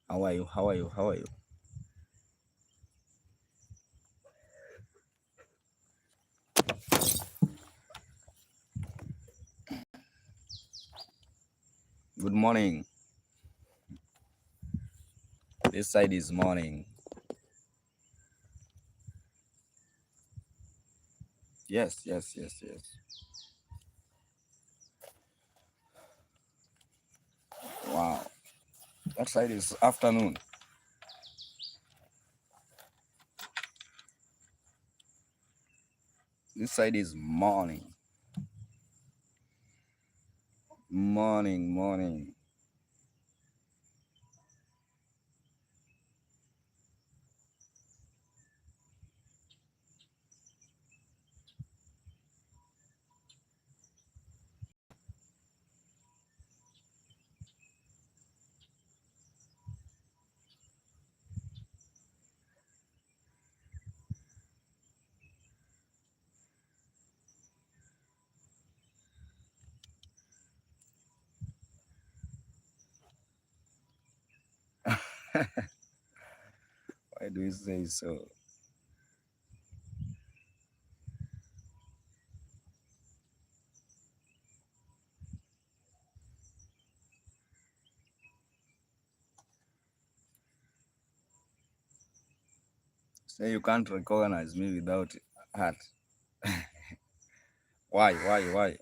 How are you? How are you? How are you? Good morning. This side is morning. Yes. Wow. That side is afternoon. This side is morning. Morning. Why do you say so? Say you can't recognize me without hat. Why?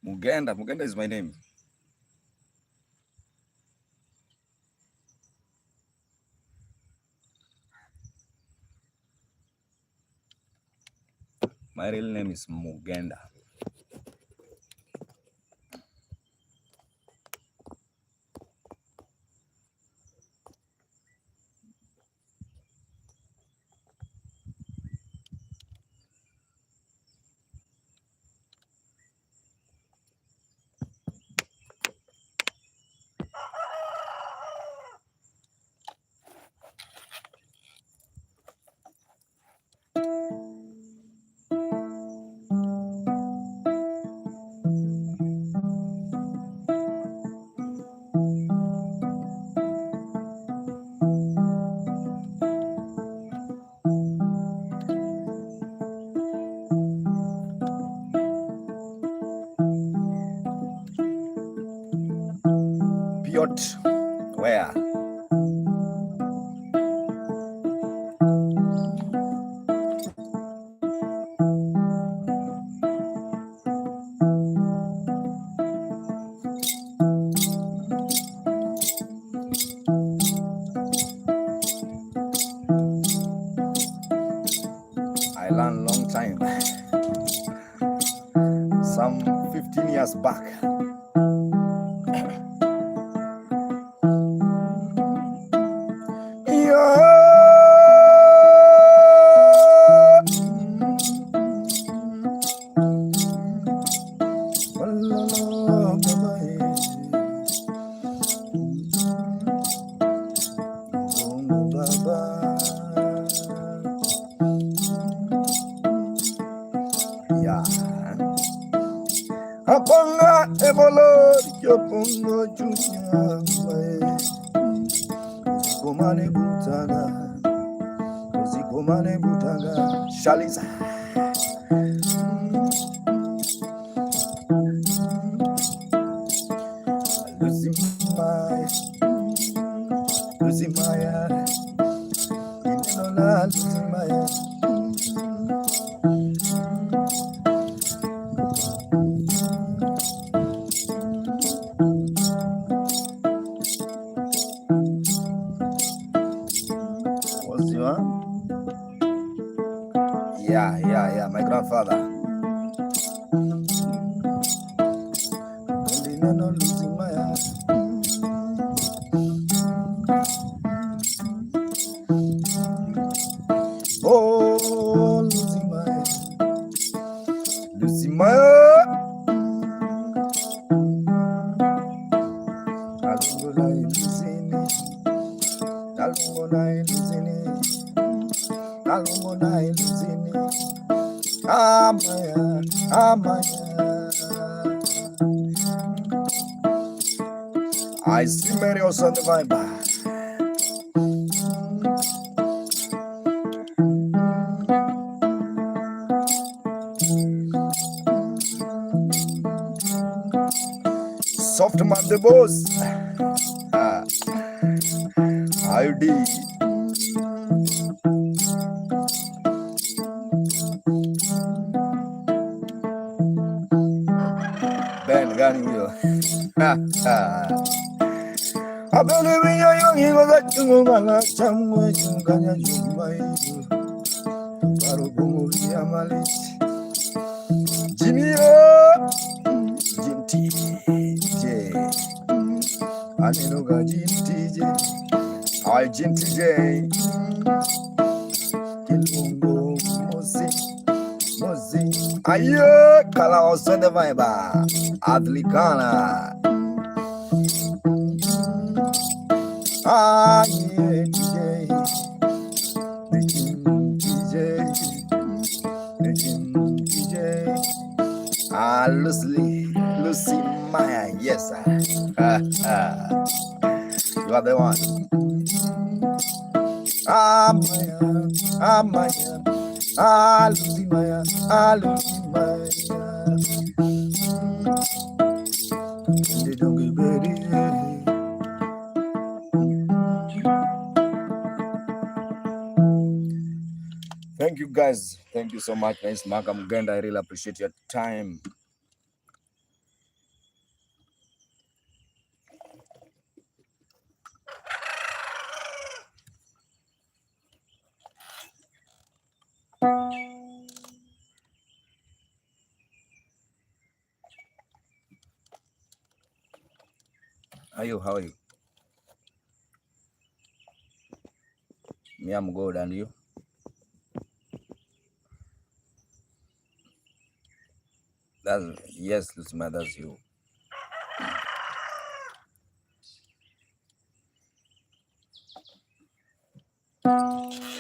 Mugenda is my name. My real name is Mugenda. yacht. Where? I learned long time, some 15 years back. Aponga ebolo yopongo junya usikomane butaga shaliza luzimaya inenola luzimaya. Yeah, my grandfather. Oh, losing my I see Mary also on the vibe. Soft man the boss. How did? Ben gani huyo? Abele biyo yongi goza chungu gala chamwe chunganya chumba hiyo. Baro bungu ya malisi. Jimmy TJ Aninoga Jim TJ Hi Jim TJ Kilungo Mozi Ayo Kala Osende Vaiba Adlikana Aye TJ Jim TJ Lucy Maya, yes sir. You are the one. Maya, Lucy Maya, Lucy Maya. They don't get ready. Thank you guys. Thank you so much. It's Makamugenda. I really appreciate your time. How are you? Me, I'm good, and you? Yes, Lucima, that's you.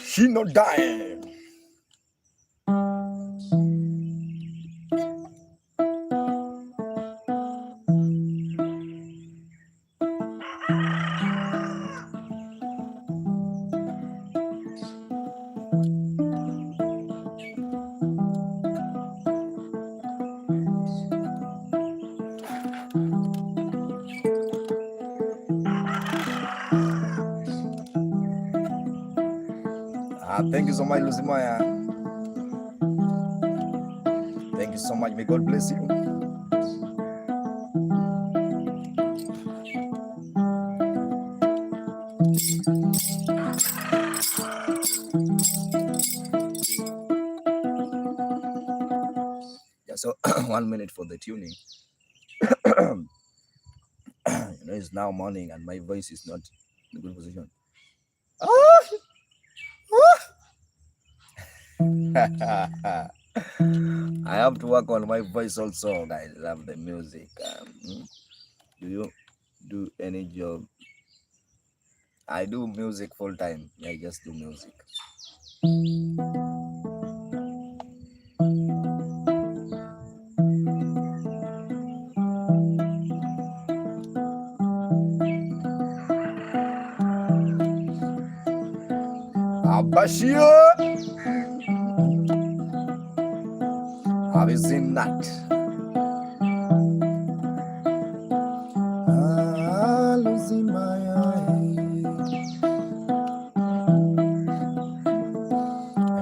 She not dying. Thank you so much, Luzimaya. Thank you so much. May God bless you. Yeah, so 1 minute for the tuning. It's now morning and my voice is not in a good position. I have to work on my voice also, guys. Love the music. Do you do any job? I do music full time. I just do music. Abashio, have you seen that? Losing my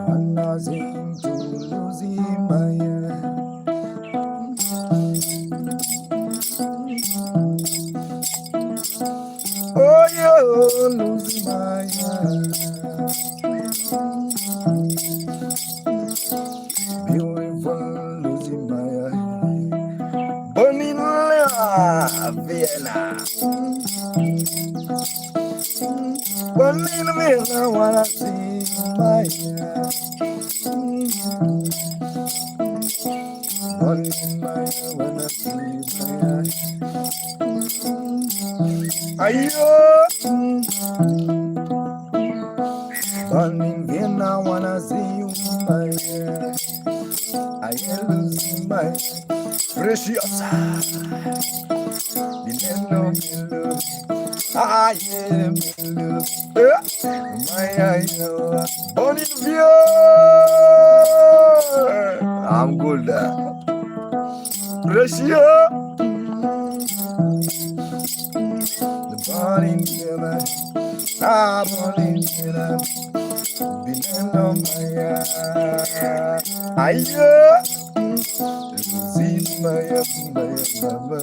I'm losing to losing my oh, you're losing my beautiful losing my burning Vienna. Burning Vienna, wanna see my burning my wanna see my ayo. Burning Vienna, wanna see you, my I am losing my precious. Below. I am my burning Vienna. I'm good. Precious. The burning Vienna. I'm burning Vienna. Below my losing my mama.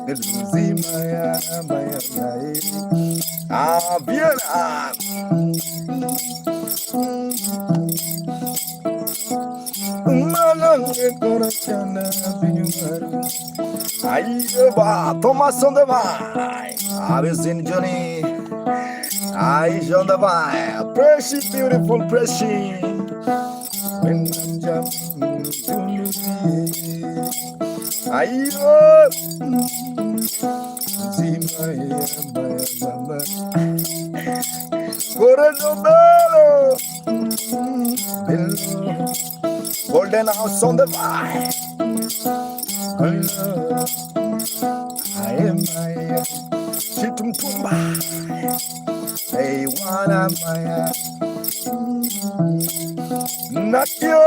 Losing my Vienna. Thomas on the vine. I've seen Johnny. Eyes on the vine. Precious, beautiful, precious. When I'm jumping to see my mama. Golden house on the vine. I am my Chitum Tumba. Hey, one am my not you.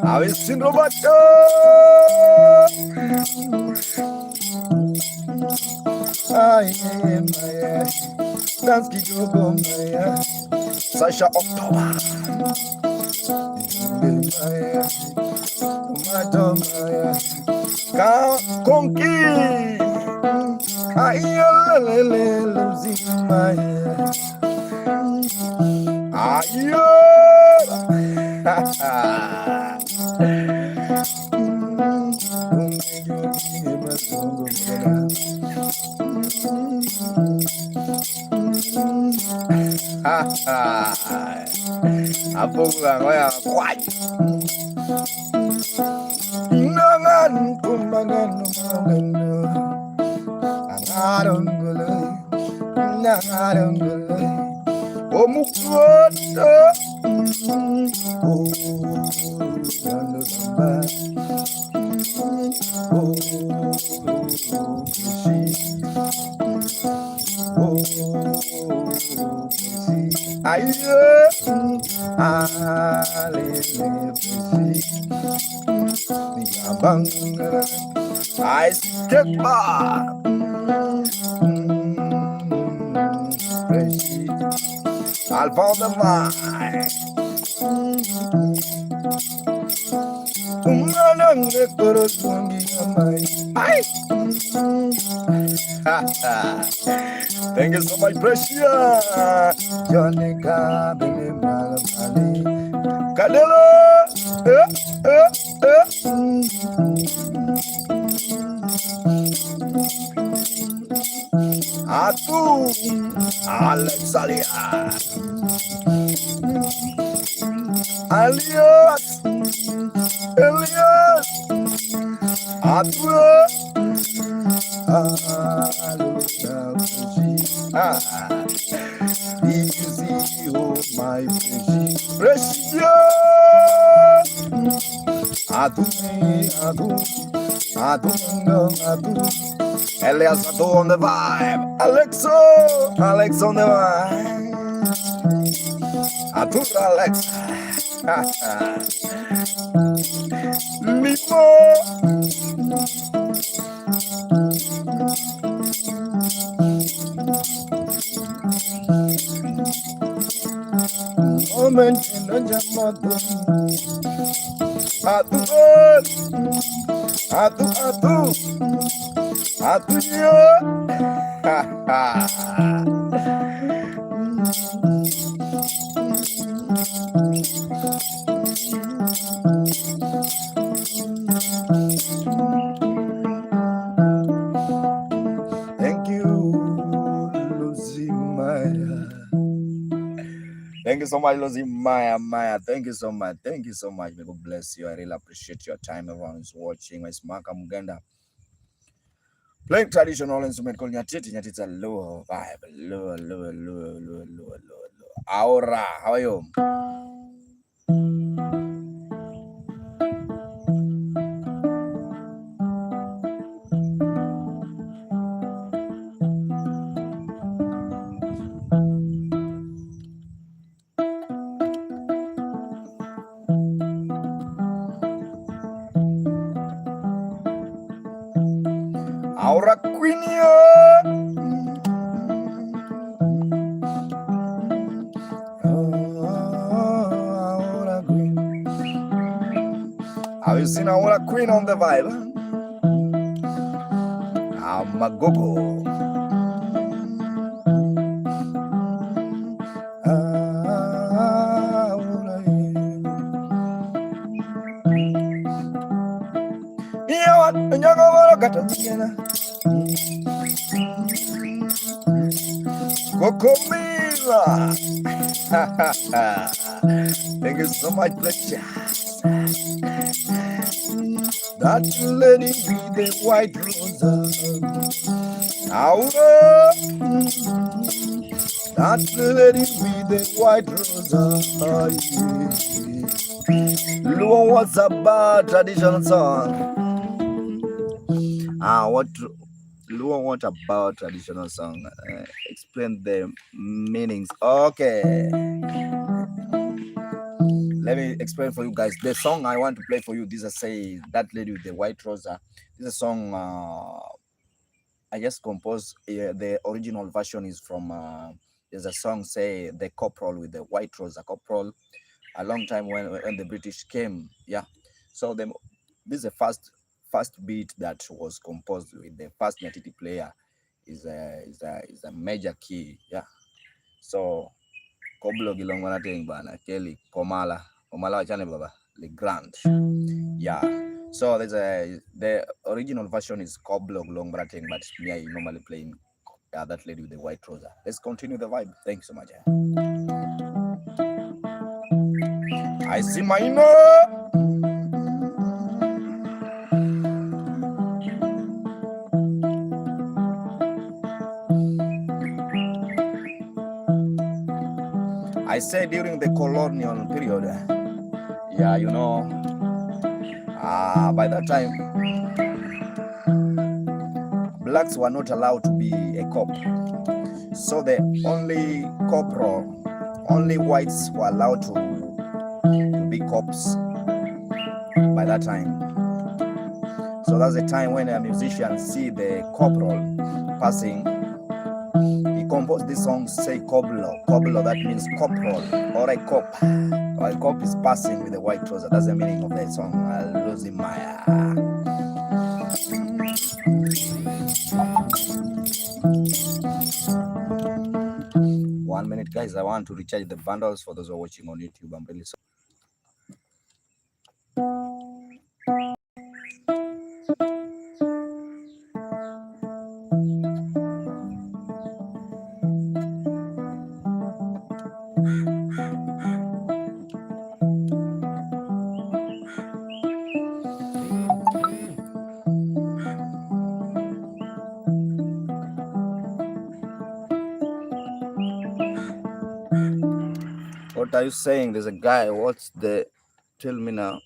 I will sing about Dansky Jogo Maya Sasha October Tomato Maya Conky losing Maya Apa ngoya kwaj nangan kumbangan nangarongole omukota I step back. I'll found the mind. Thank you so much, Precious. Johnny Kabili Malabali. Kadelo. Atu. Alex Alias. Alias. Elias. Atu. Easy, oh my precious. Adu. Elias Adu on the vibe. Alex on the vibe. Adu Alex. Limo. Moment in the Jamadu. Adu. Thank you, Lucy Maya. Thank you so much, Lucy Maya. Thank you so much. May God bless you. I really appreciate your time. Everyone is watching. My Makamugenda. Playing traditional instrument called nyatiti. Nyatiti is a low vibe. Low. Aura, how are you? Aura Queen. Aura Queen. Have you seen Aura Queen on the vibe? Magogo. Kokomila. Thank you so much, Precious. That lady with the white rose. Aura. That lady with the white rose. Luo, what's about traditional song? What about traditional song? Explain the meanings. Okay. Let me explain for you guys. The song I want to play for you, this is say That Lady with the White Rosa. This is a song I just composed. The original version is from there's a song say The Corporal with the White Rosa. Corporal, a long time when the British came. Yeah. So this is the first beat that was composed with the first nyatiti player is a major key. Yeah. So Koblo gilong manating bana Kelly Komala wachane baba Le Grand. Yeah. So the original version is Koblo long manating, but me I normally playing That Lady with the White Trouser. Let's continue the vibe. Thank you so much. I see my I said during the colonial period, yeah, you know, by that time, blacks were not allowed to be a cop. So the only corporal, only whites were allowed to be cops by that time. So that's the time when a musician see the corporal passing. He composed this song, say Koblo. Koblo, that means corporal or a cop. Or a cop is passing with a white trouser. That's the meaning of that song. I'll lose him my. 1 minute, guys. I want to recharge the bundles for those who are watching on YouTube. I'm really sorry. What are you saying? There's a guy. What's the? Tell me now.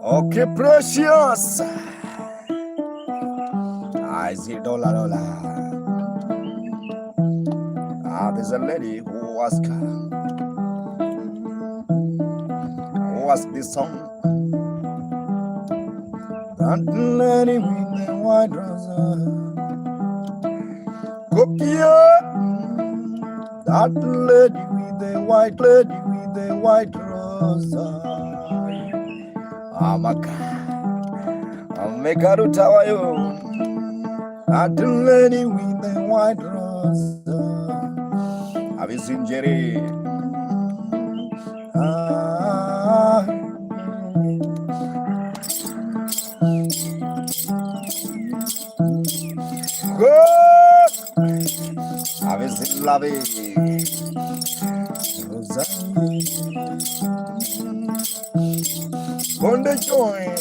Okay, precious. I see dollar. There's a lady who asked this song. That lady with the white trouser. That lady with the white trouser. Amekaru that lady with the white trouser. Have you seen Jerry? Have you seen Lovey? On the joint.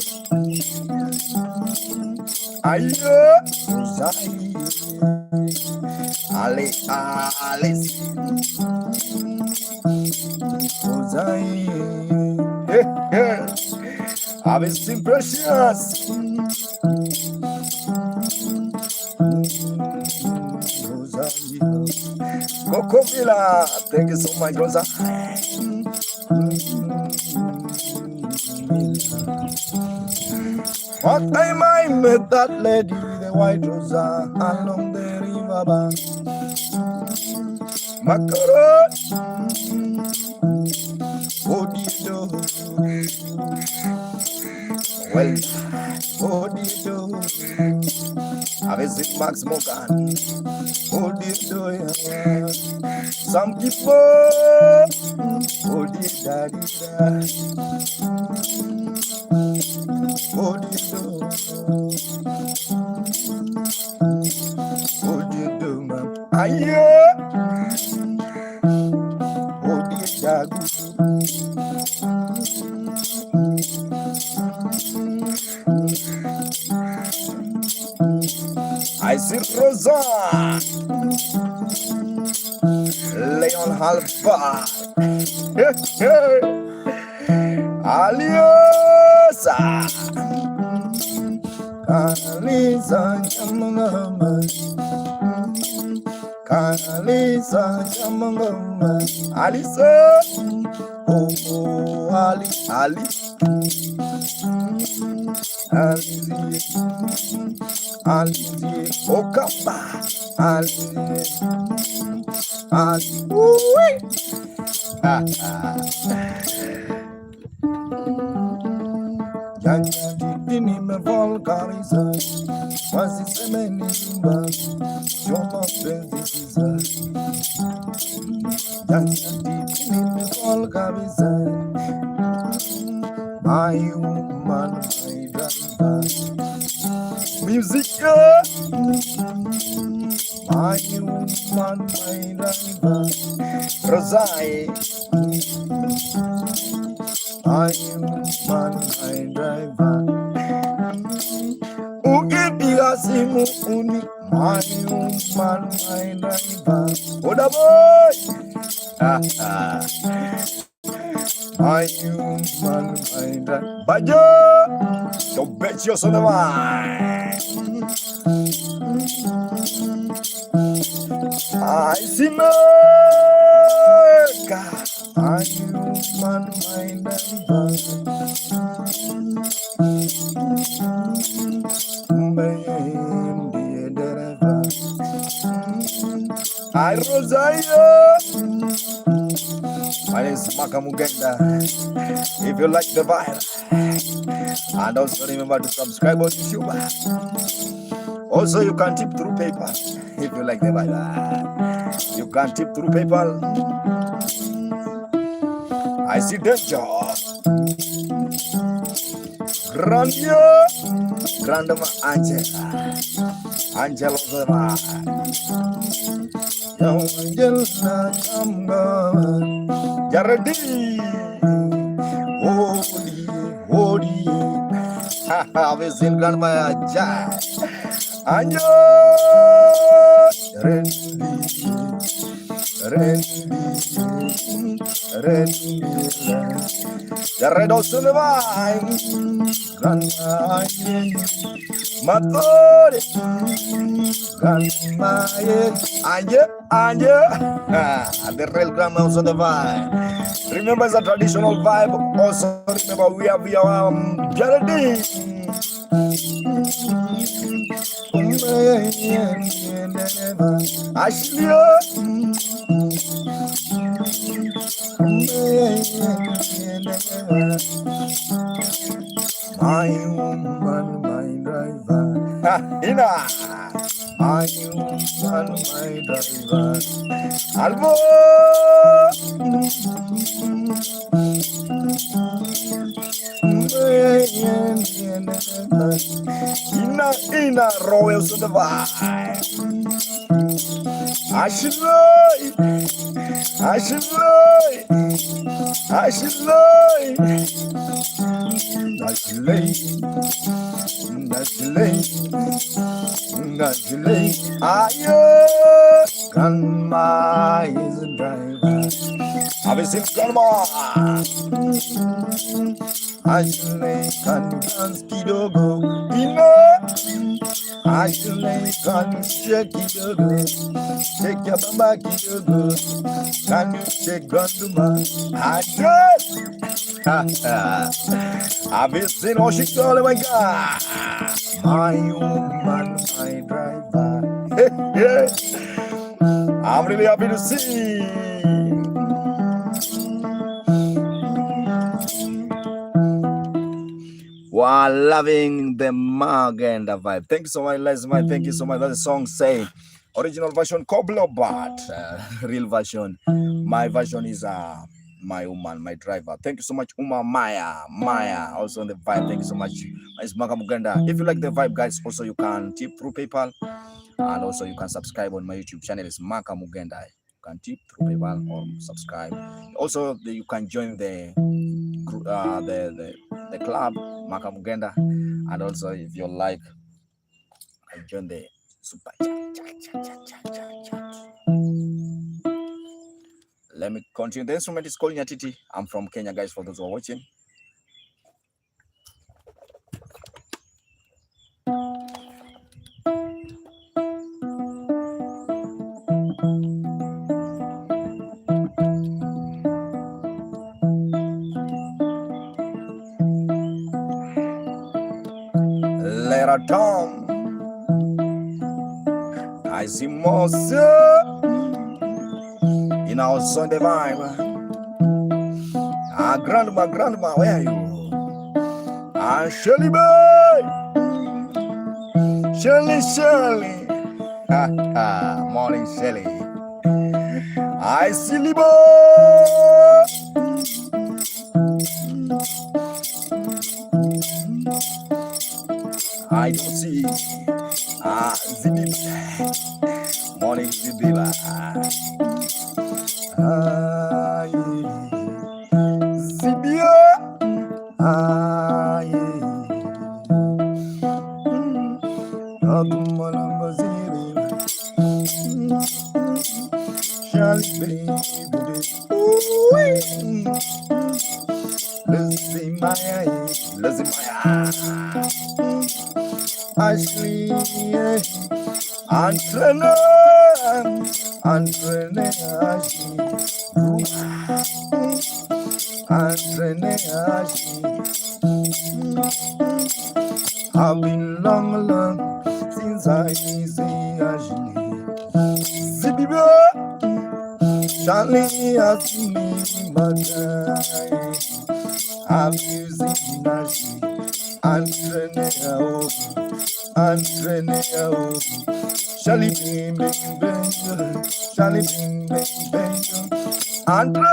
Ayo, Alice. Have you seen Precious? Coco Villa, thank you so much, Rosa. What time I met that lady with the white trouser along the river bank. Macaron, what do you do? Well, what do you do? Have you seen Max Morgan? What do you do? Some people, what do you do? What do you do? What do you do, man? Aye, what do you do? I see Rosa, Leon Halfa, Aliosa, Kalisa Jamangama, Kalisa Jamangama, Alisa, oh Ali, Ali, Okamba, Ali, Nyatiti me volcariza, quase semeni zumba, choma penziza. Nyatiti me volcariza, my woman, my driver. Music, my woman. human, my driver. Rosai, I human, my driver. Ukipiga simu uni, my human, my driver. Oda boy, my human, my driver. Bajo, don't bet your son of mine. I see my God. I human, my driver. I Rosario. My name is Makamugenda. If you like the vibe, and also remember to subscribe on YouTube. Also, you can tip through PayPal if you like the vibe. You can tip through PayPal. I see danger. Grandma Angela. Angela Zema. Young Angela, come on. Jaradi. Holy. I've seen Grandma Angela. Angela. Redo Sullivan, Grandma, Matore, Grandma, Anya, the real grandma of the vibe. Remember the traditional vibe. Also remember we have our Geraldine. Ashley. My woman, my driver. Ina. My woman, my driver. Albo. Ina royal to the vibe. Ashley. Grandma is a driver. Have you seen Grandma? Ashley can dance kidogo. Ashley can shake kidogo. Shake your mama kidogo. Can you shake Grandma? I did. Have you seen what she called? Oh my God. My woman, my driver. I'm really happy to see. While loving the Magenda vibe. Thank you so much, Leslie. Thank you so much. That's the song saying original version Koblo, but real version. My version is my woman, my driver. Thank you so much, Maya. Also on the vibe. Thank you so much. It's Makamugenda. If you like the vibe, guys, also you can tip through PayPal, and also you can subscribe on my YouTube channel. It's Makamugenda. You can tip through PayPal or subscribe. Also, you can join the club Makamugenda, and also if you like, join the super chat. Let me continue. The instrument is called nyatiti. I'm from Kenya, guys, for those who are watching. Later Tom, I see Moses in our Sunday vibe. Grandma, where are you? Shirley boy, Shirley. Morning, Shirley. I silly boy. I don't see Zidila. Morning, Zidila. Zibia. Charlie, baby. Losing my Ashley, entrepreneur, I've been long since I see Ashley. Zibiba, Charlie asked me, mother, I'm using Ashley. Entrepreneur, Charlie bing bing bing, Charlie bing bing bing, entrepreneur,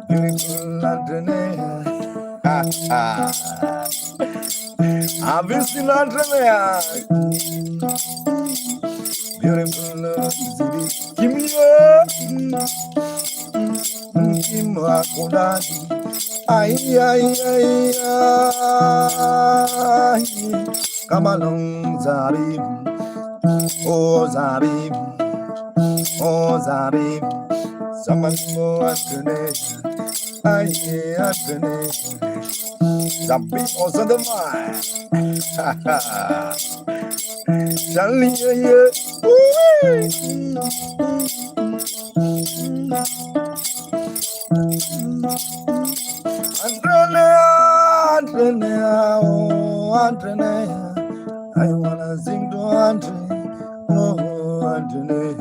beautiful entrepreneur. I've been seen entrepreneur, beautiful city. Give me a ay, come along, Zabib, oh Zabib, oh Zabib, someone more alternate, ay, alternate, Zabib also the mind, Charlie, Andre, I wanna sing to Andre, oh Andre,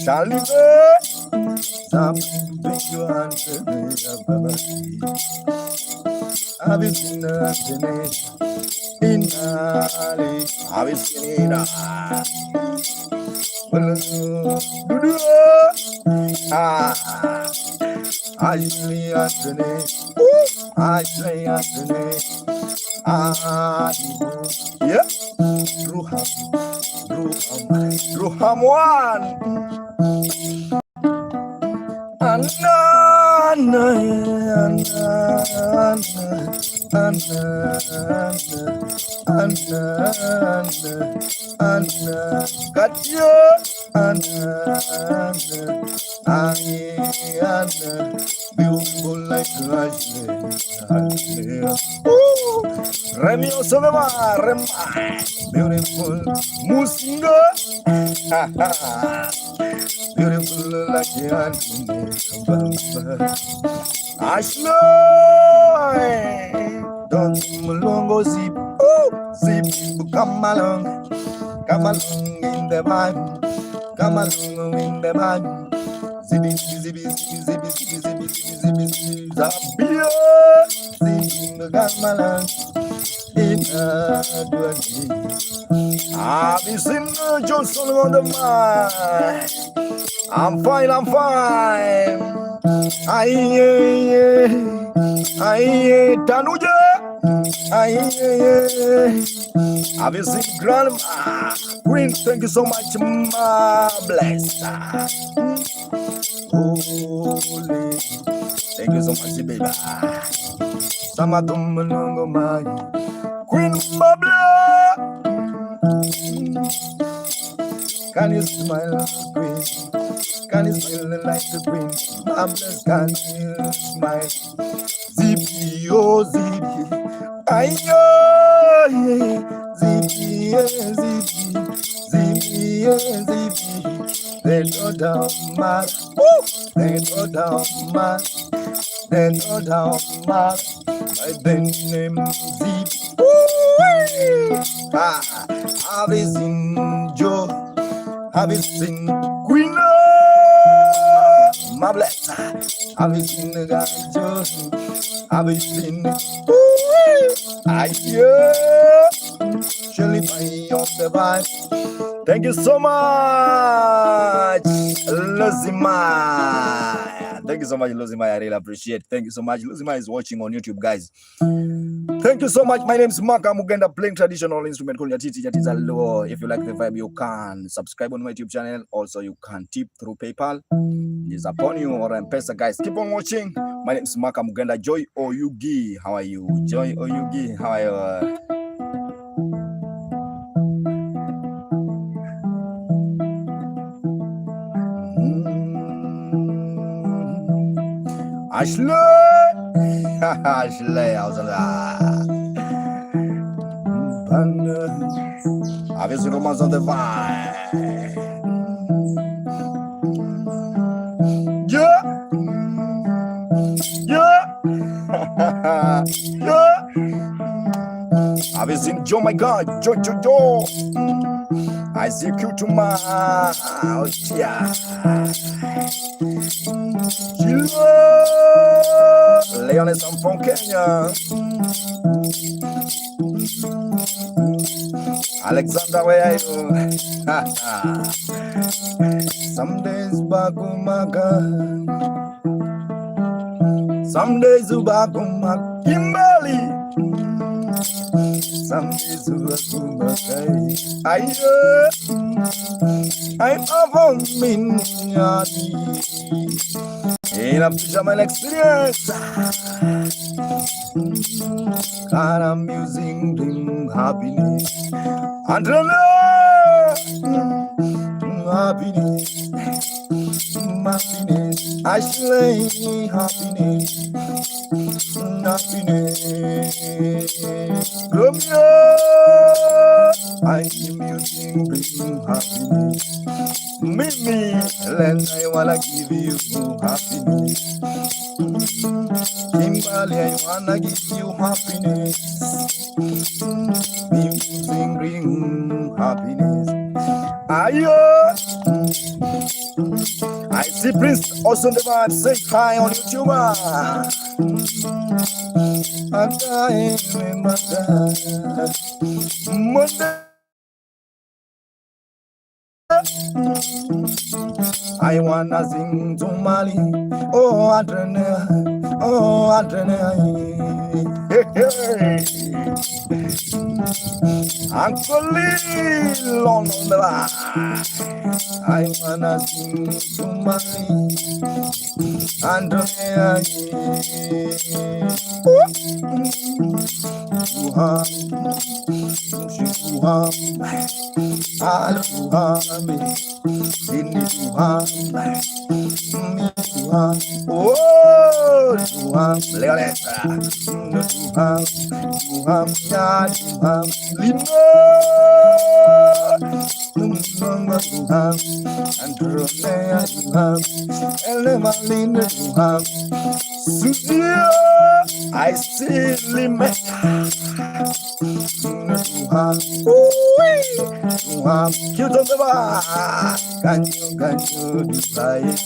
Charlie, something to Andre, I've seen Andre, in Ali, I've seen it, I say Andre, I say Andre. Yeah, Ruham one. Beautiful like Remy Osama, beautiful Musinga, beautiful like Ashley, don't mulongo zip, zip, come along in the Bible, come along in the Bible. Zibi, zibi, zibi, zibi, zibi, zibi, zibi, zibi, zibi, Zabia, zibi, Gamalan, in a dwelling. I've been singing Johnson on the mind. I'm fine. Aye, Tanuja. Aye. I've been singing Grandma. Queen, thank you so much, ma bless. Holy. Thank you so much, baby. Samatum Nongo Mai. Queen Mabla. Can you smile, Queen? Can you smile like the Queen? Mabla, can you smile? Zippy, oh, zippy. Ayo, zippy, zippy. They go down mad. They go down mad. They go down mad. I then name Zip. Have you seen Joe? Have you seen Queen? My bless. Have you seen the guy Joe? Have you seen? I hear Shelly on the vibe. Thank you so much, Lozima. Thank you so much, Lozima. I really appreciate it. Thank you so much. Lozima is watching on YouTube, guys. Thank you so much. My name is Makamugenda, playing traditional instrument called nyatiti. If you like the vibe, you can subscribe on my YouTube channel. Also, you can tip through PayPal. It is upon you or M-Pesa, guys. Keep on watching. My name is Makamugenda. Joy Oyugi. How are you? Joy Oyugi. How are you? Ashley! Ashley, how's that? Avec le romance de vibe. Yeah! Yeah! Yeah! Avec une Joe, my God, Joe. I see you to my yeah. Leones, I'm from Kenya. Alexander, where are you? Some days Bagumaga, some days Ubaguma Kimberly, some days Ubagumaga. I'm a miniati in a pajama experience. God, I'm using happiness. Andrela, happiness, happiness. Ashley, happiness, happiness. Romeo, I'm using happiness. Mimi, and I wanna give you happiness. Kimberly, I wanna give you happiness. Music bring happiness. Ayo, I see Prince also the man say hi on YouTube. Monday. I wanna sing to Mali. Oh, Adrena. Oh, Adrena. Hey. Uncle Lil on the line. I wanna sing to Mali. Andrea. I still limit. Cute on the bar. Can you decide?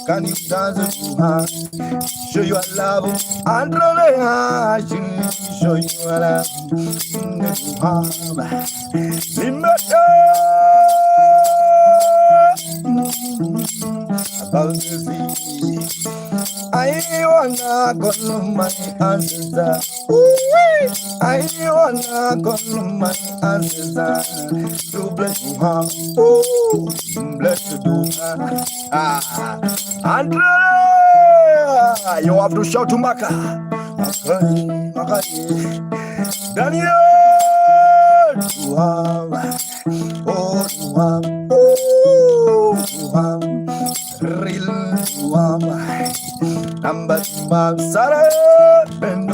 Can you dance to her? Show you a love and show you a love. About the sea. I wanna go to my ancestors. I wanna go to my ancestors. To bless you, oh, bless you, Andrea, you have to shout to Maka. Daniel, you have, oh, you have, oh, you have, real, you have. Number one, Sarah, and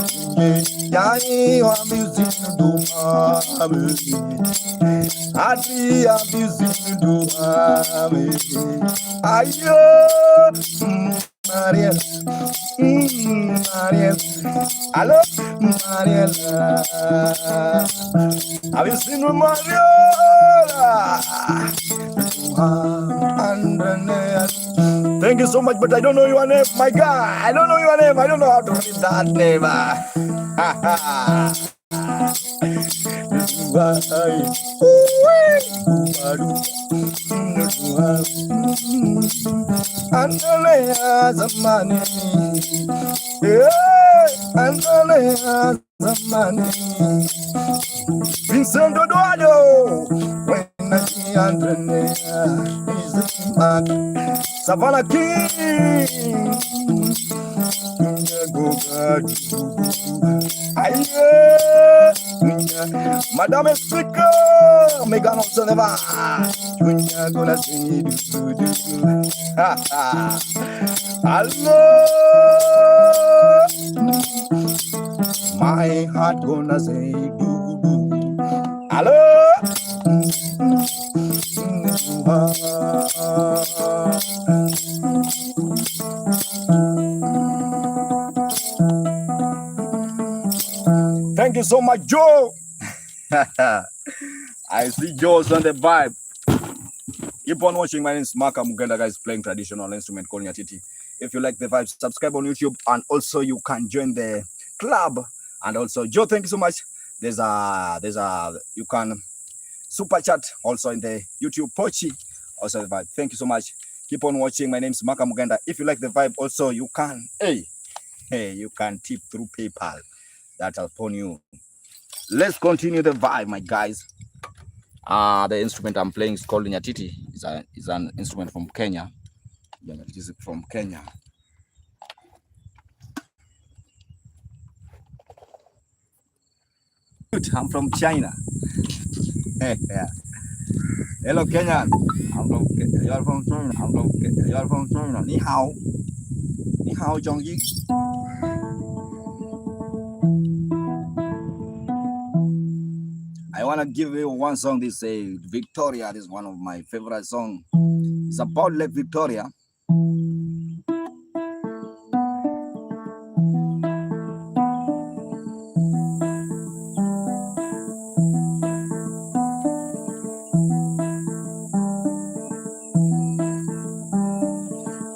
Yai, I'm using to do I'm using to do Mariel, Mariel, hello, Mariel. Have you seen Mariel? Thank you so much, but I don't know your name, my guy. I don't know your name. I don't know how to read that name. Andale zamani Vincent Oduado when I Andrene is back Savannah King go God Aye Madame Speaker Megan Soneva Dunya gonna sing ha ha Hello my heart gonna say do do. Hello. Thank you so much, Joe. I see Joe's on the vibe. Keep on watching. My name is Makamugenda, guys, playing traditional instrument called nyatiti. If you like the vibe, subscribe on YouTube, and also you can join the club. And also, Joe, thank you so much. There's a you can super chat also in the YouTube Pochi. Also the vibe. Thank you so much. Keep on watching. My name is Makamugenda. If you like the vibe, also you can you can tip through PayPal. That's upon you. Let's continue the vibe, my guys. The instrument I'm playing is called nyatiti. It's an instrument from Kenya. It is from Kenya. I'm from China. Yeah. Hello, Kenyan. You are from China. You are from China. Ni hao. Ni hao, Zhongyi. I want to give you one song. This is Victoria. This is one of my favorite songs. It's about Lake Victoria.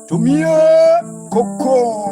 Tumia Coco.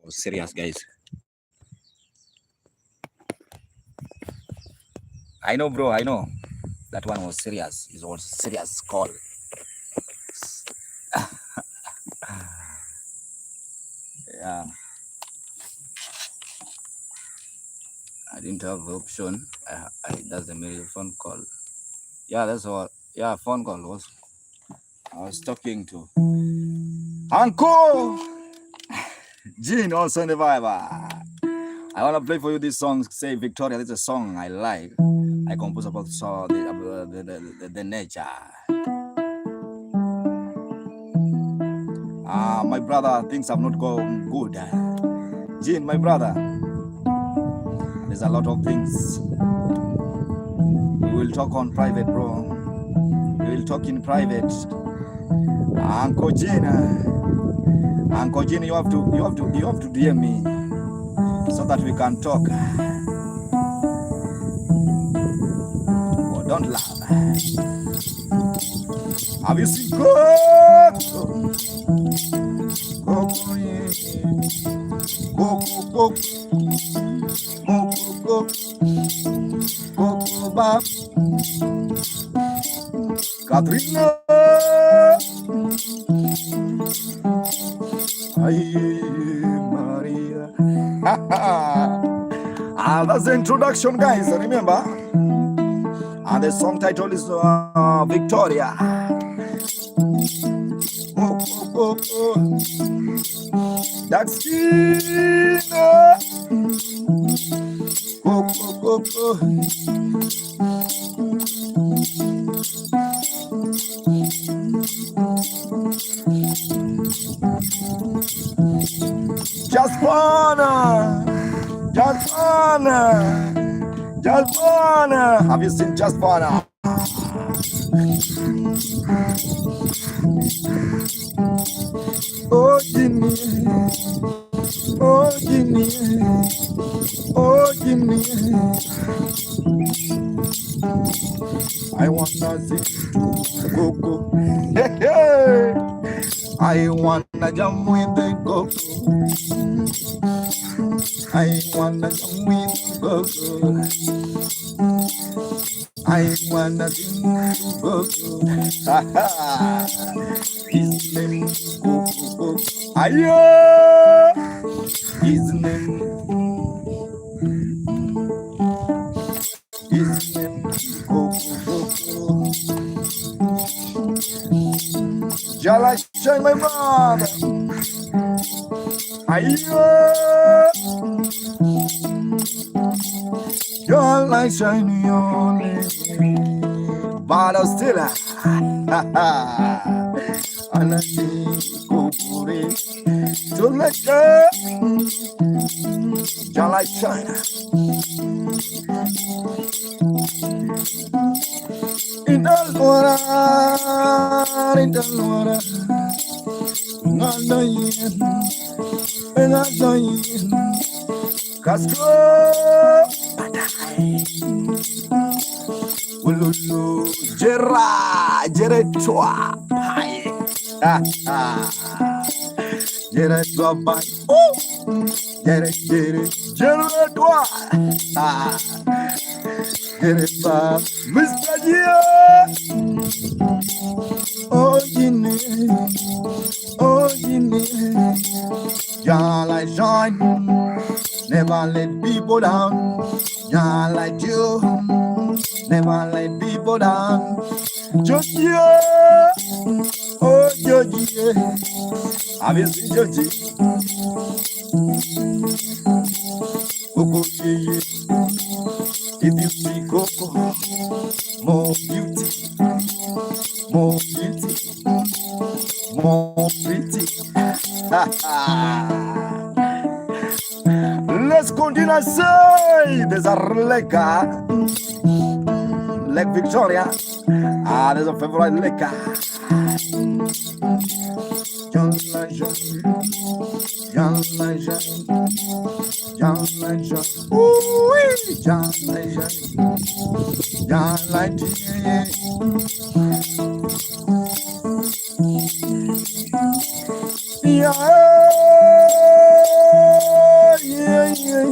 Serious, guys. I know, bro. I know that one was serious. It was a serious call. Yeah, I didn't have the option. That's the middle phone call. Yeah, that's what. Yeah, phone call was. I was talking to Uncle Jean also in the vibe. I want to play for you this song, say Victoria. This is a song I like. I compose about the nature. My brother, things have not gone good. Jean, my brother, there's a lot of things. We will talk on private, bro. We will talk in private. Uncle Jean, you have to DM me so that we can talk. Oh, don't laugh. Have you seen Coco? Coco, yeah. Coco, Coco, Coco, Bob. Katrina. Maria. That's the introduction, guys. Remember? And the song title is Victoria. That's it. Just wanna Just wanna. Have you seen Just Wanna? Oh, Jimmy. Oh, Jimmy. Oh, Jimmy. I wanna sing to Coco. Hey, hey. I wanna jump with the Coco. I wanna jump with Coco. I wanna sing to Coco. His name Coco. Ayo. His name. His name Coco. Jala shine my mother. Ayo. Jala shine your name. Bottle still. And I think Coco. To let go. Jala shine. In the water, in the water, not dying, not dying, Castro, Ululu, Jera, Jeretua, Jeretua, oh, Jeretua, Jeretua, Mr. Gia. Oh, Jimmy, oh, Jimmy, y'all like shine, never let people down. Y'all like you, never let people down. Georgie, oh, Georgie, have you seen Georgie? Coco, yeah, if you see Coco, more beauty, more beauty, more pretty. Let's continue. Say there's a lake, Lake Victoria. There's a favorite lake. Young legend, young legend, young legend, young legend, young legend. Yeah, yeah, yeah,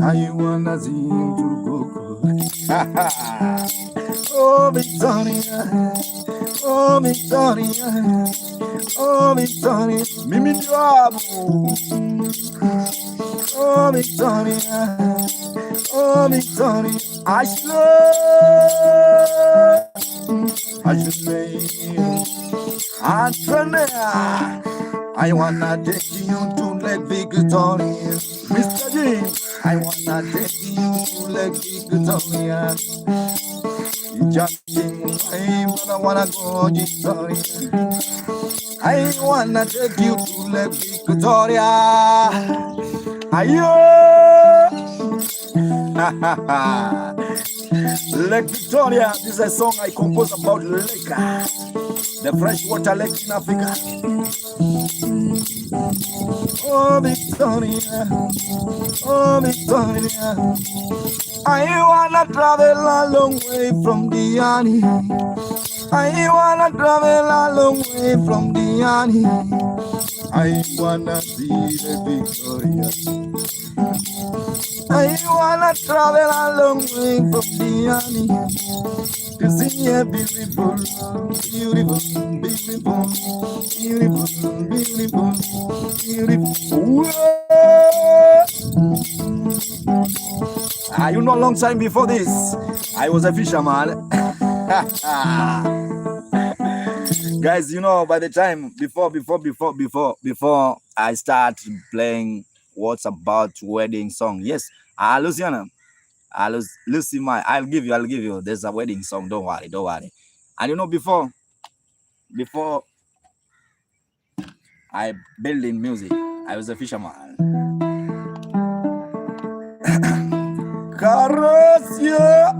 I wanna sing to Coco. Oh, Victoria, oh, Victoria, oh, Victoria, Mimi Diabo. Oh, Victoria, oh, Victoria, Ashley, Antonia. I wanna take you to Lake Victoria, Mr. James. I wanna take you to Lake Victoria. You just sing my but I wanna go Victoria. I wanna take you to Lake Victoria. Ayo! Lake Victoria, this is a song I composed about lake, the freshwater lake in Africa. Oh, Victoria, oh, Victoria, I wanna travel a long way from the Annie. I wanna travel a long way from the Annie. I wanna see the Victoria. I wanna travel a long way from the Annie to see a beautiful, beautiful, beautiful, beautiful, beautiful, beautiful. You know, a long time before this, I was a fisherman. Guys, you know, by the time before I start playing what's about wedding song. Yes, Luciana, Lucy, I'll give you. There's a wedding song. Don't worry. And you know, before I build in music, I was a fisherman. Carrosia,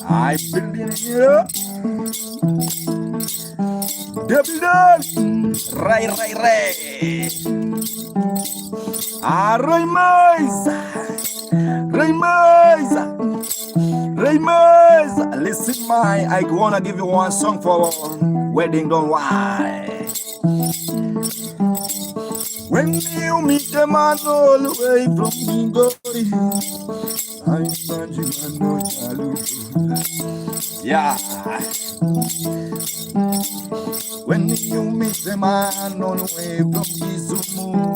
I believe you. Davidan, Ray. Raymais. Listen, I wanna give you one song for wedding. Don't worry. When you meet a man all the way from Mingori, I imagine I know Jalupo. Yeah. When you meet a man all the way from Kisumu,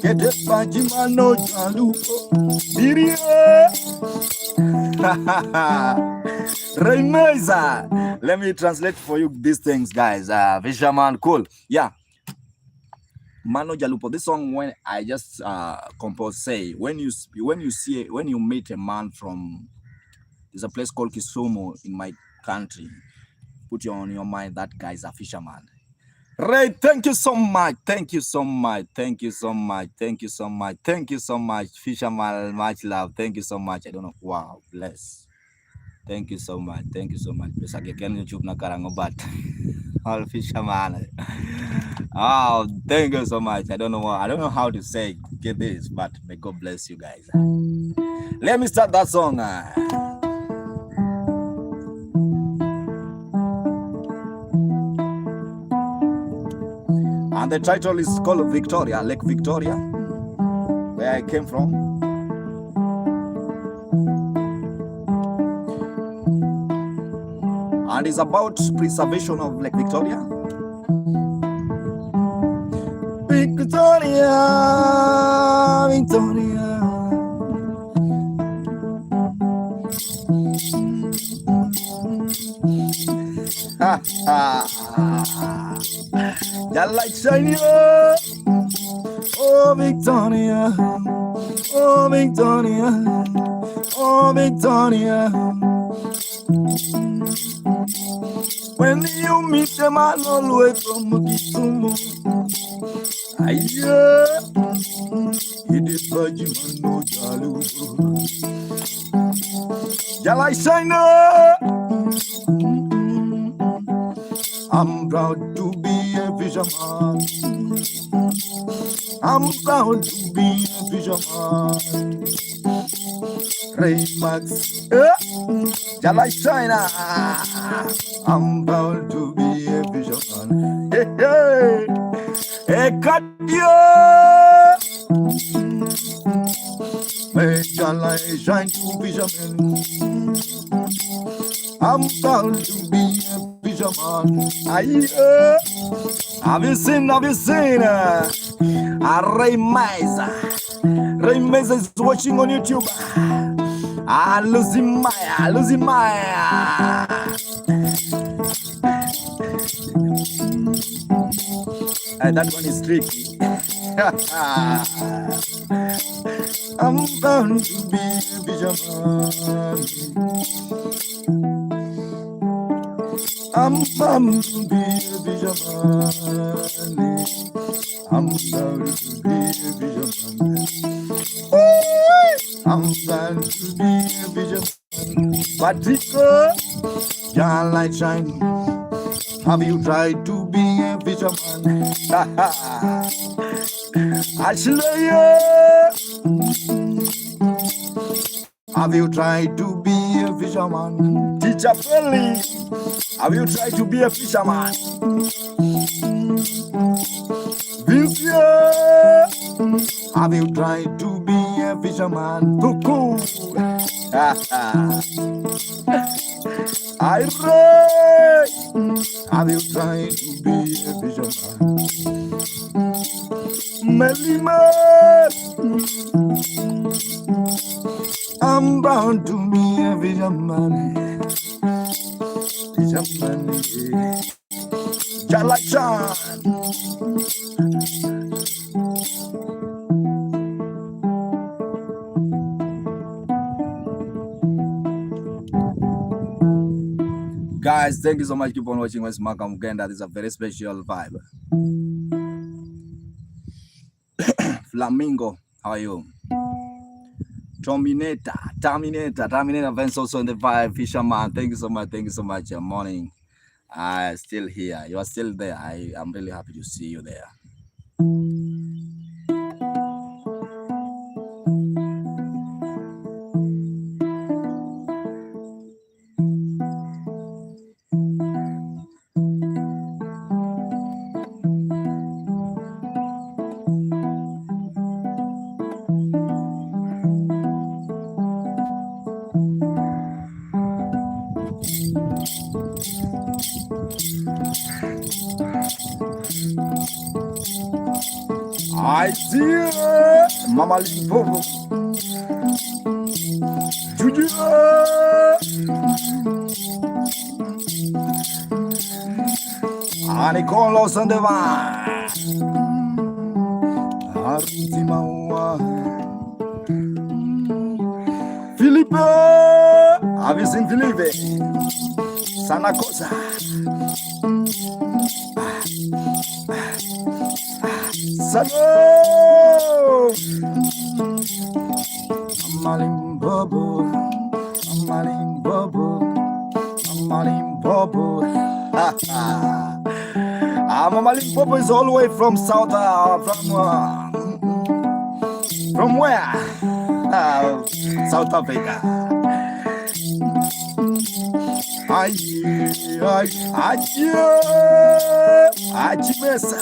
get a Pajimano Jalupo. Raymeza. Let me translate for you these things, guys. Fisherman, cool. Yeah. Mano Jalupo. This song, when I just compose, say when you meet a man from, there's a place called Kisumu in my country. Put you on your mind that guy is a fisherman. Ray, thank you so much. Thank you so much. Fisherman, much love. Thank you so much. I don't know. Wow, bless. Thank you so much. Bisa keken YouTube na karangobat. All fisherman. Oh, thank you so much. I don't know how to say get this, but may God bless you guys. Let me start that song. And the title is called Victoria, Lake Victoria, where I came from. And it's about preservation of Lake Victoria. Victoria. That light shining. Oh, Victoria. Oh, Victoria. Oh, Victoria. When you meet a man all the way from Kisumu, it is Virgin no Jalupo. Jalai Shina. I'm proud to be a fisherman. I'm proud to be a fisherman. Ray Max, Jalai China. I'm proud to be a fisherman. Hey, Katia. Hey, Jalai Shine to fisherman. I'm proud to be a fisherman. Have you seen? Ray Meza. Ray Meza is watching on YouTube. Losing Maya. That one is tricky. I'm bound to be a fisherman. I'm bound to be a fisherman. I'm bound to be a fisherman. I'm bound to be a fisherman. Patrico, your light shine. Have you tried to be a fisherman? Ashley, have you tried to be a fisherman? Teacher Felly, have you tried to be a fisherman? Vincia, have you tried to be a fisherman? Cuckoo. Have you tried to be a fisherman? Melima, I'm bound to be a fisherman. Jalachan. Guys, thank you so much. Keep on watching with Makamugenda. This is a very special vibe. Flamingo, how are you? Terminator, Vince also in the vibe. Fisherman, thank you so much. Morning. Still here. You are still there. I'm really happy to see you there. I see Mama Limpopo. Juju. Ani con los on the van. Aruti Maua. Felipe. Have you seen Felipe? Sana cosa. Hello, Amalim Bobo. Amalim Bobo is all the way from South, from where? South Africa. Achimesa.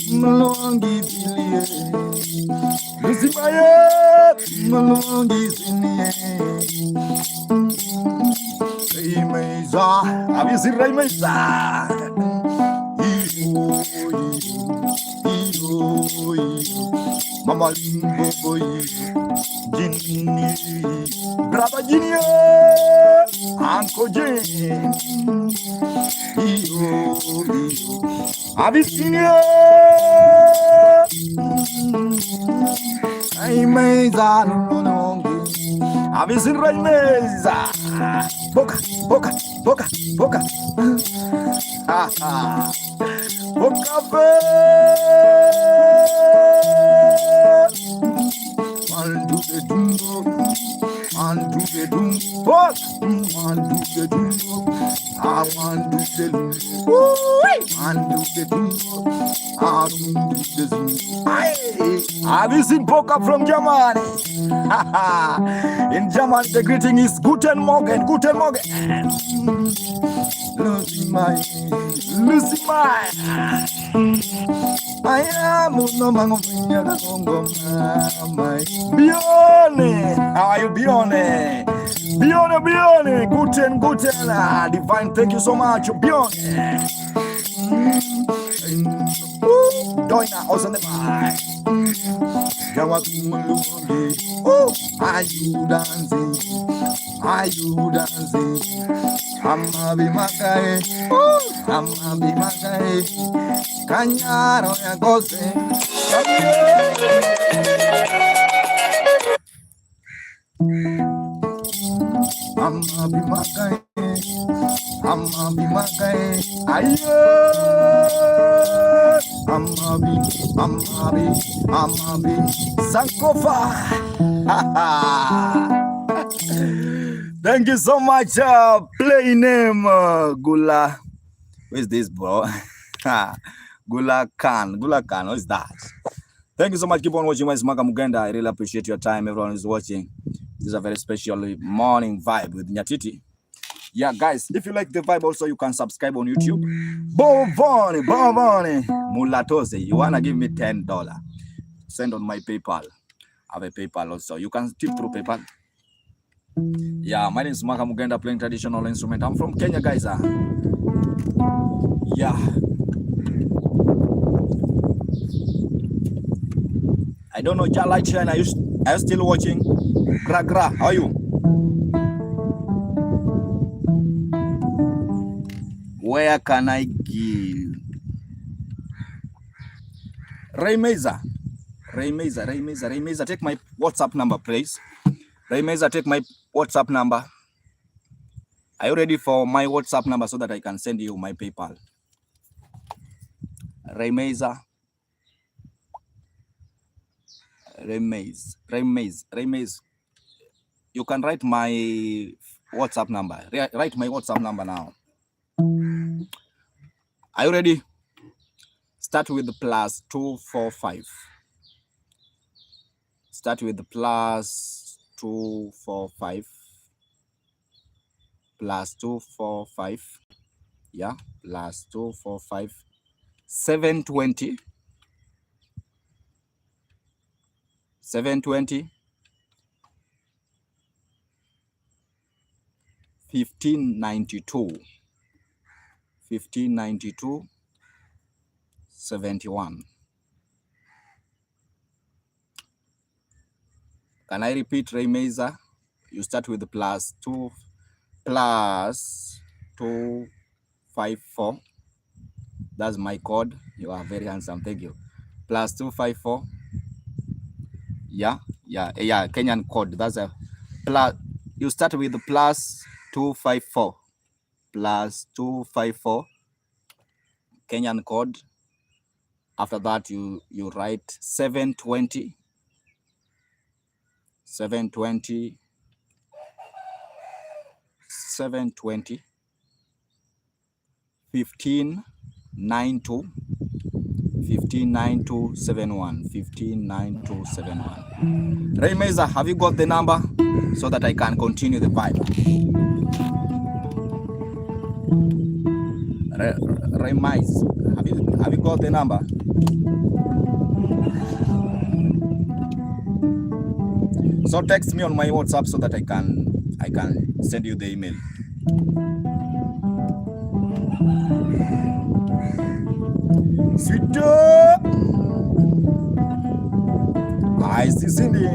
Malongi zilie, Lucimaye, Malongi zilie. Raimeza, have you seen Raimeza? Mama Limbo boy, Ginny, Brother Ginny, Uncle Jane. Have you seen you? Raimeza, have you seen Raimeza? Boca. Boca Undo the dumbo, undo the dumbo, undo the dumbo. I want to tell you, undo the dumbo, undo the dumbo. Have you seen Boca from Germany? In German, the greeting is Guten Morgen, Guten Morgen. Lucy my. I am no man of Bione, how are you, Bione? Bione, Guten, divine, thank you so much, Bione. Doina, also the mic. Are you dancing? Amma be makai, Kanyaro ya gose. Amma be makai, ayo. Amma be, Sankofa. Thank you so much. Play name Gula. Where's this, bro? Gula Khan. What's that? Thank you so much. Keep on watching. It's Makamugenda. I really appreciate your time. Everyone is watching. This is a very special morning vibe with Nyatiti. Yeah, guys, if you like the vibe, also you can subscribe on YouTube. Bovoni, Mulatose. You wanna give me $10? Send on my PayPal. I have a PayPal also. You can tip through PayPal. Yeah, my name is Makamugenda, playing traditional instrument. I'm from Kenya, guys. Yeah. I don't know, Jalai Chen, are you still watching? Gra, how are you? Where can I give? Raimeza, take my WhatsApp number, please. Raimeza, take my WhatsApp number. Are you ready for my WhatsApp number so that I can send you my PayPal? Remeza. You can write my WhatsApp number. Write my WhatsApp number now. Are you ready? Start with the +245. Start with the +245. +245. Yeah, +245. 720. 720. 1592. 1592. 71. Can I repeat, Remeza? You start with the +254. That's my code. You are very handsome. Thank you. +254. Yeah. Kenyan code. That's a plus. You start with the +254. +254. Kenyan code. After that, you write 720. 720. 720. 1592. 159271. 159271. Remeza, have you got the number so that I can continue the vibe? Remez, have you got the number? So text me on my WhatsApp so that I can send you the email. Sweet I see Cindy.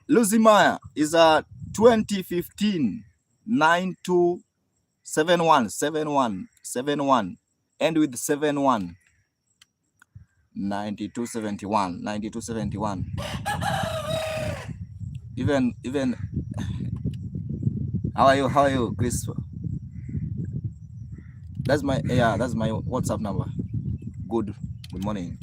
Luzimaya is a 2015 9271 end with 71 9271 even how are you Chris? That's my WhatsApp number. Good morning.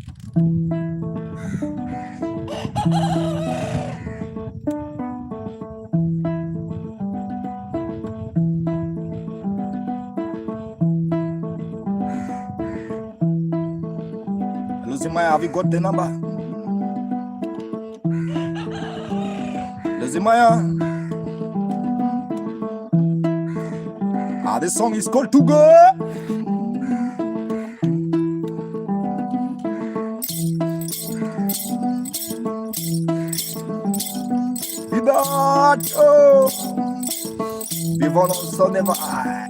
Luzimaya, have you got the number? Luzimaya. This song is called To Go. Without you, we will also never I.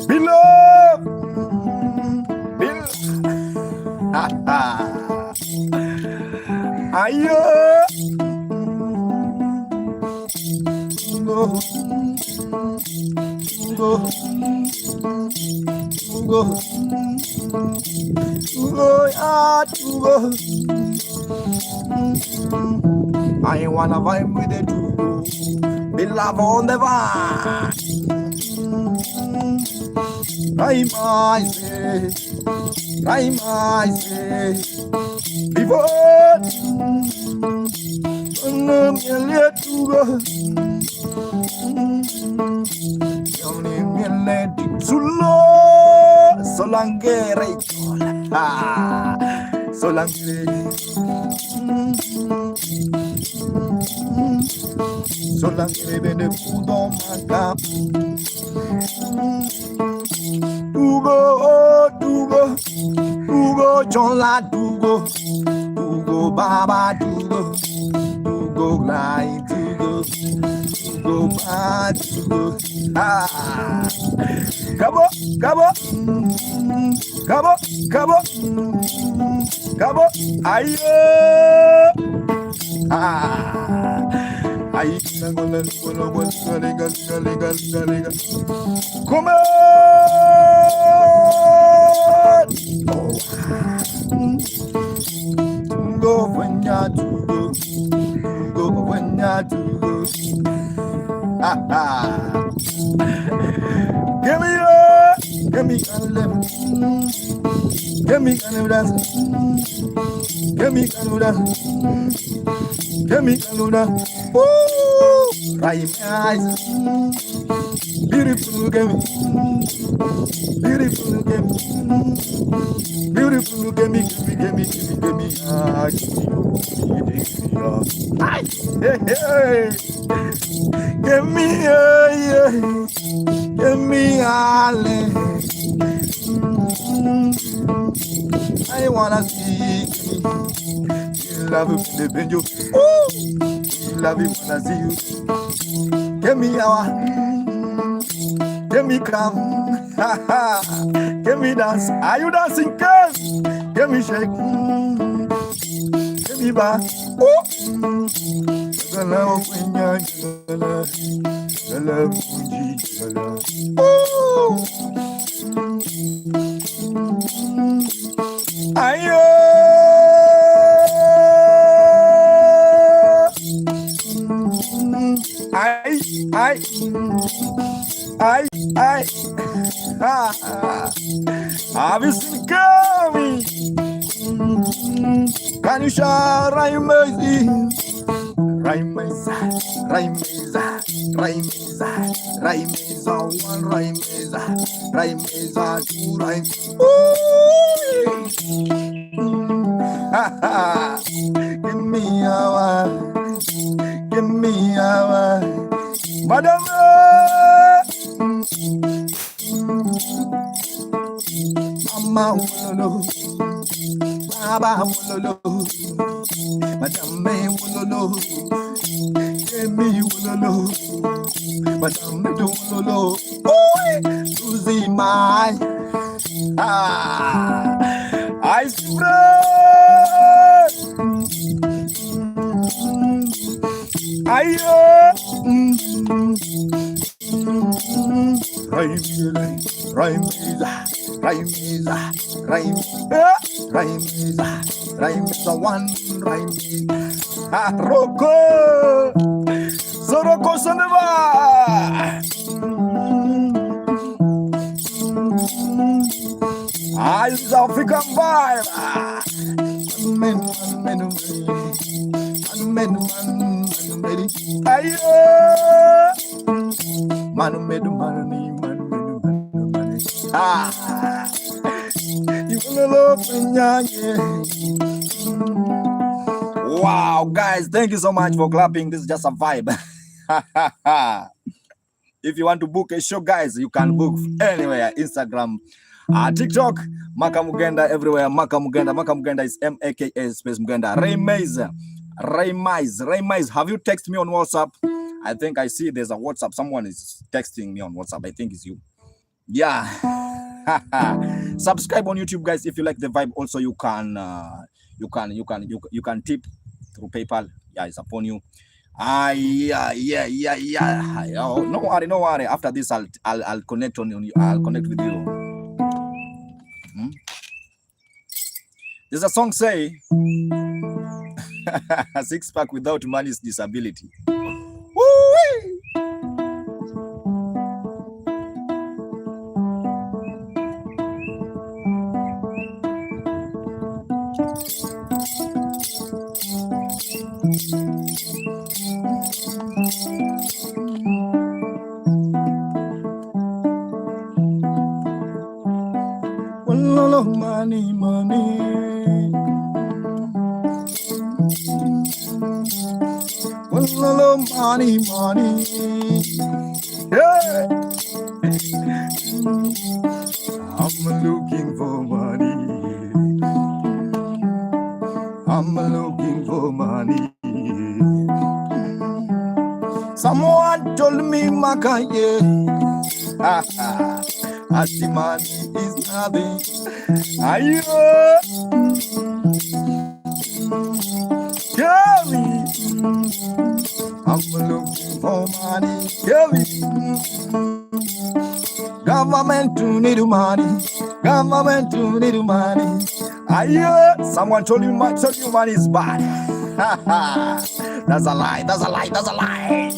Beloved, ayo, I wanna vibe with it too. Be love on the vibe. Raimai, before Solangere, bene pudo macap. Tugo, John La Tugo, go baba to go lie to go bad to go. Ah, come on, come on, ayo. Ah, ayo, come on. Go when ya go when ya give me give me give me give me right eyes, beautiful, give me beautiful, give me beautiful, give me give me give me all. I wanna see you love it, when you love it when I see you. Give me our, give me come, give me dance. Are you dancing, girls? Give me shake, give me back. Ayo. I, have you seen coming? Can you shout Raimezi? Raimeza, Raimeza, Raimeza, Raimeza, one Raimeza, Raimeza, two Raimeza. Give me our, give me our, Madam. Mama wololo, Baba wololo, Madame wololo, Emi wololo, Madame wololo, Susie my, I spread, ayo, Raimiza, Raimiza, one Raimiza, Roko, Soroko Soneva, Eyes African vibe, wow, guys, thank you so much for clapping. This is just a vibe. If you want to book a show, guys, you can book anywhere. Instagram, TikTok, Makamugenda, everywhere. Makamugenda is MAKA space Mugenda. Raimize. Have you texted me on WhatsApp? I think I see there's a WhatsApp. Someone is texting me on WhatsApp. I think it's you. Yeah. Subscribe on YouTube, guys, if you like the vibe. Also, you can tip through PayPal. Yeah, it's upon you. Yeah. Oh, no worry. After this, I'll connect on you. I'll connect with you. There's a song say, a six-pack without money is disability. Woo-wee! Money. Money. Yeah. I'm looking for money. I'm looking for money. Someone told me, Makaye, as the money is nothing. Ayo, Kelly, I'm looking for money. Kelly, government to need money. Government to need money. Ayo, someone told you money is bad. That's a lie. That's a lie. That's a lie.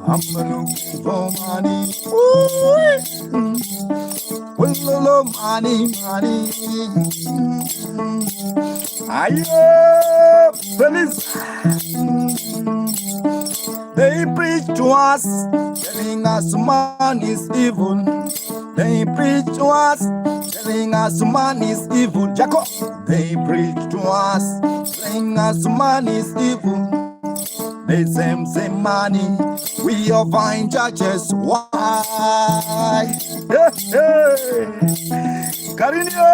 I'm looking for money. Well, money, money. Ayo, police. They preach to us, telling us man is evil. They preach to us, telling us man is evil. Jacob. They preach to us, telling us man is evil. The same money we all find churches. Why? Hey, hey. Carinho,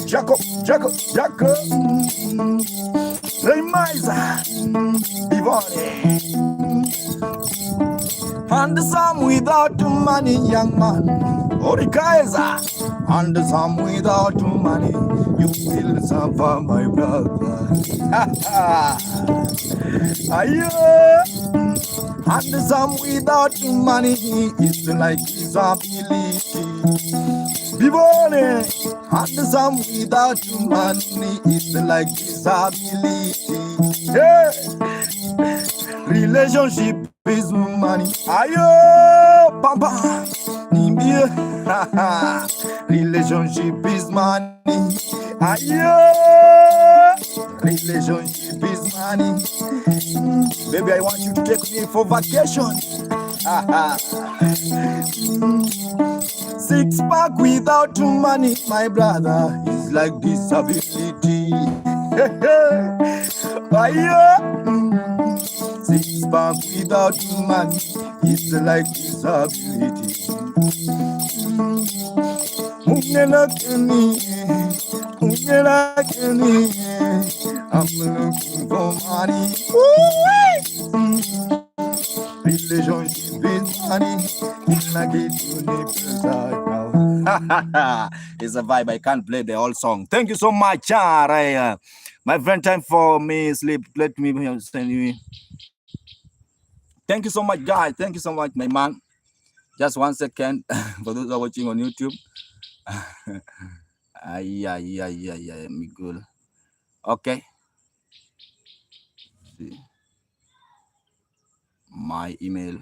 Jacob. Remaisa, Divone. And some without money, young man. Orikaisa. And some without money, you will suffer, my brother. Ayo. And some without money is like disability. Bivone. And some without money is like disability. Hey. Relationship is money. Ayo, pampa. Nimbie. Relationship is money. Ayo. Relationship is money. Baby, I want you to take me for vacation. 6 pack without money, my brother, is like disability. Ayo. 6 pack without money, it's like disability. I'm looking for money. Relationship is money. It's a vibe. I can't play the whole song. Thank you so much. My friend, time for me sleep. Let me send you. Thank you so much, guys. Thank you so much, my man. Just 1 second for those who are watching on YouTube. Yeah, me good. Okay. See. My email.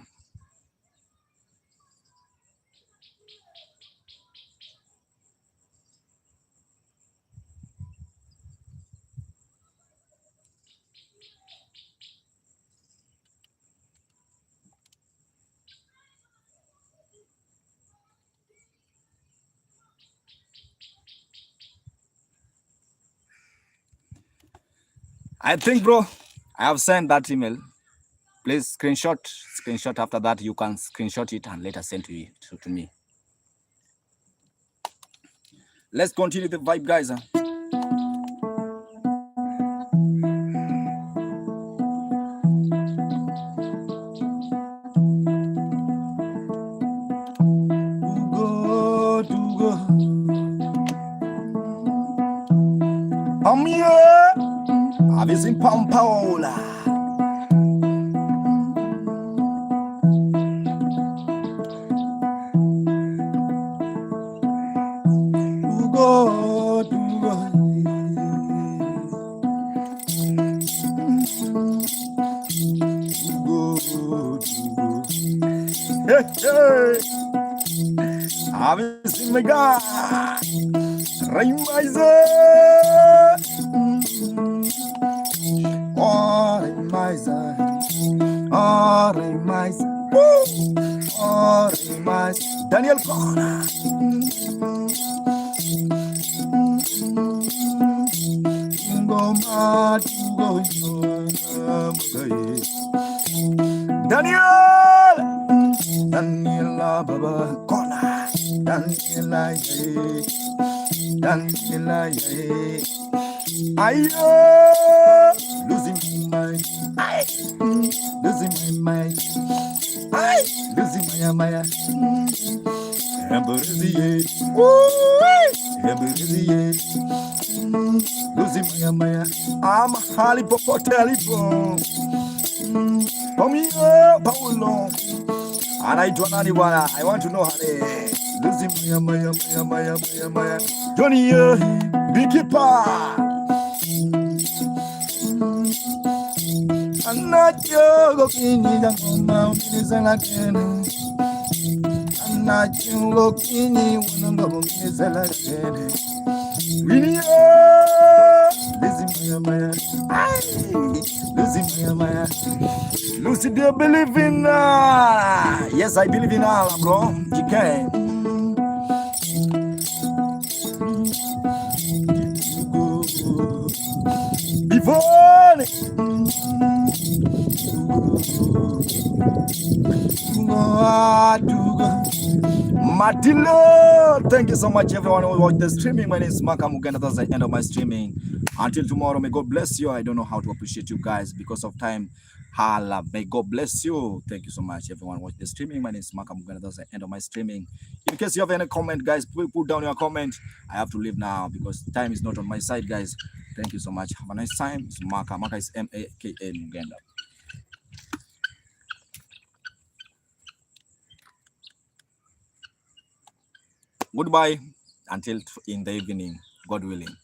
I think, bro, I have sent that email. Please screenshot. After that, you can screenshot it and later send to me. Let's continue the vibe, guys. I'm here. I've seen Pampaola. I've seen my guy. Raimaisa. Daniel Kona. Daniel Baba Kona. Daniel Ayo, losing my mind. Ay, losing my mind. Ay, losing my mind. Losing my mind. I'm Harry Potter telephone. Paulo. And I don't anyone. I want to know how they losing my Johnny, beekeeper. I'm not your looking in the mountains and again. I'm not you looking in one of them is a again. Really, losing my losing my Lucy, do you believe in yes, I believe in Allah, bro. You can. Before Matilo, thank you so much, everyone who watched the streaming. My name is Makamugenda. That's the end of my streaming. Until tomorrow, may God bless you. I don't know how to appreciate you guys because of time. Hala, may God bless you. Thank you so much, everyone who watched the streaming. My name is Makamugenda. That's the end of my streaming. In case you have any comment, guys, please put down your comment. I have to leave now because time is not on my side, guys. Thank you so much. Have a nice time. It's Maka. Maka is Maka Mugenda. Goodbye until in the evening, God willing.